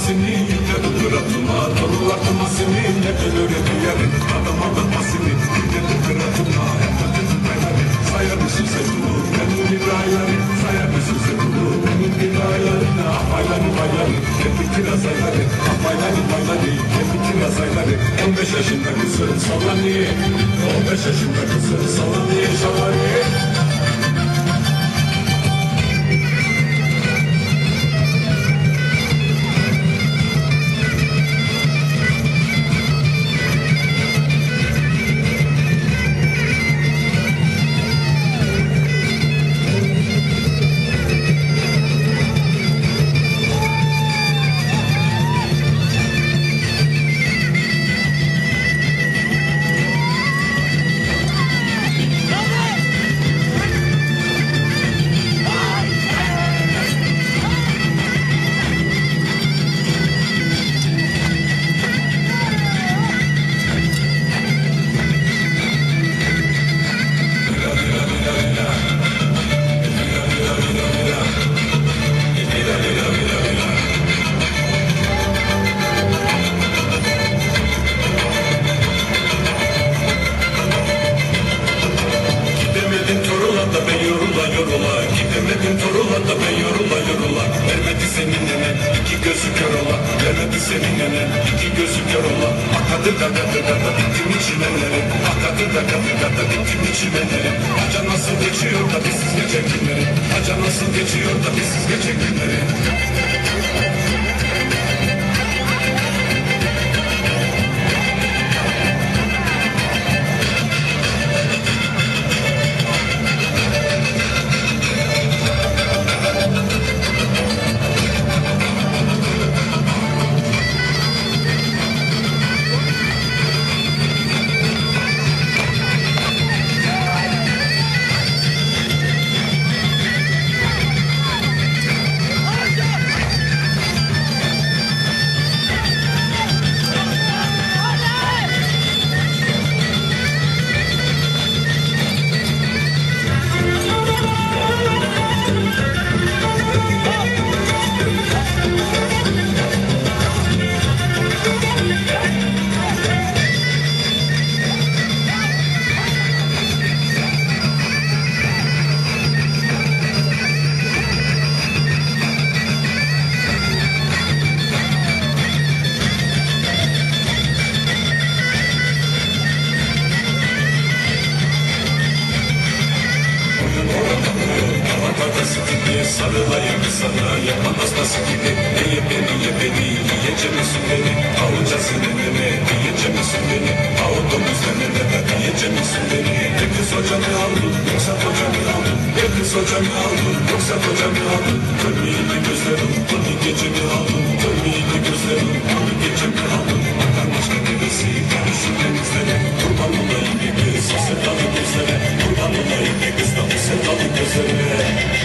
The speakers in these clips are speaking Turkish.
masini, ne dur atma, dolu atma seni, ne ölür ediyorum, adam aldatma seni, ne dur atma, sayar mısın sen bunu, benim bir ayarı, sayar mısın sen bunu, benim bir ayarı, afayları bayları, hep kiraz ayları, afayları bayları, hep kiraz ayları, 15 yaşında kızı sallanıyor, 15 yaşında kızı sallanıyor, şalanıyor. Gidemedim Torula'da ben yorula Vermedi senin nenen iki gözü kör ola Vermedi senin nenen iki gözü kör ola Akadı da bittim içimenleri Akadı da bittim içimenleri Aca nasıl geçiyor da bizsiz gece günleri Aca nasıl geçiyor da bizsiz gece günleri. Sarılayım sana yapamaz nasıl gibi Ye beni yiyece misin beni Avuca sinirleme diyece misin beni Avudumuz nenelere diyece misin beni Ne kız hocamı aldın yoksa kocamı aldın Ne kız hocamı aldın yoksa kocamı aldın Kırmızı gözlerim bunu gecemi aldın Kırmızı gözlerim bunu gecemi aldın Bakar başka birisi karışır denizlere Kurban olayım bir kız o sevdalı gözlere Kurban olayım bir kız da o sevdalı gözlere.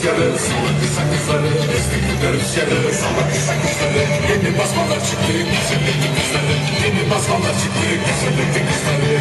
rüzgarı, salak kısa kızları, esneklikte rüzgarı, salak kısa kızları. Yeni basmalar çıktı, güzellikli kızları, yeni basmalar çıktı, güzellikli kızları.